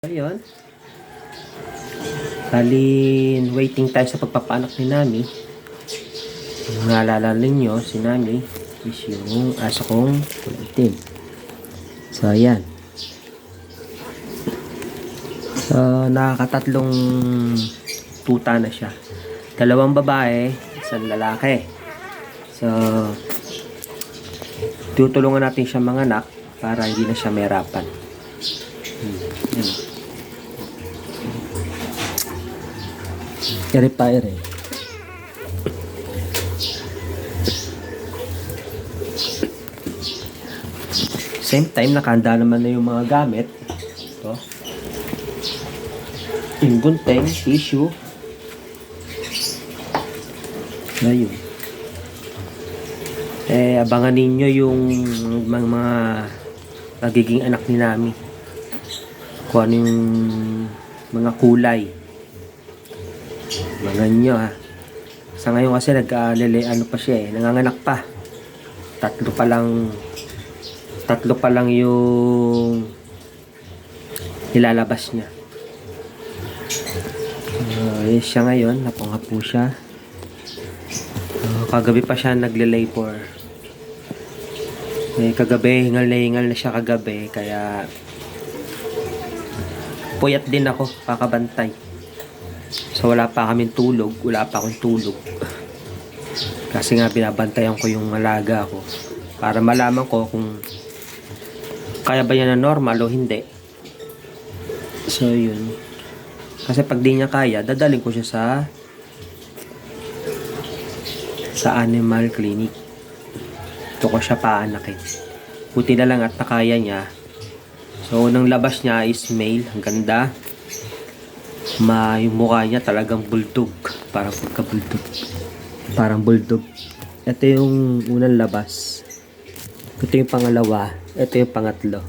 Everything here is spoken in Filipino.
Ayun. Bali, waiting tayo sa pagpapaanak ni Nami. Kung naalala ninyo, si Nami is yung aso kong itim. So, ayan. So, nakakatatlong tuta na siya. 2 babae, 1 lalaki. So, tutulungan natin siya manganak para hindi na siya mahirapan. Yan. Ere. Same time, nakahanda naman na yung mga gamit. Ito. Yung gunting, tissue. Ayun. Abangan ninyo yung mga magiging anak ni Nami. Kung ano yung mga kulay. Abangan nyo ha. Sa ngayon kasi ano pa siya nanganganak pa. Tatlo pa lang yung nilalabas niya. Yes, siya ngayon, napanghapo siya. Kagabi pa siya nagle-labor. Kagabi, hingal na siya kagabi, kaya puyat din ako, kakabantay. So wala pa akong tulog. Kasi nga binabantayan ko yung alaga ko para malaman ko kung kaya ba yan na normal o hindi. So yun. Kasi pag di niya kaya, dadaling ko siya sa animal clinic. Ito ko siya paanakin. Buti na lang at nakaya niya. So unang labas niya is male. Ang ganda. Yung mukha niya talagang bulldog. Parang pagka-bulldog. Parang bulldog. Ito yung unang labas. Ito yung pangalawa. Ito yung pangatlo.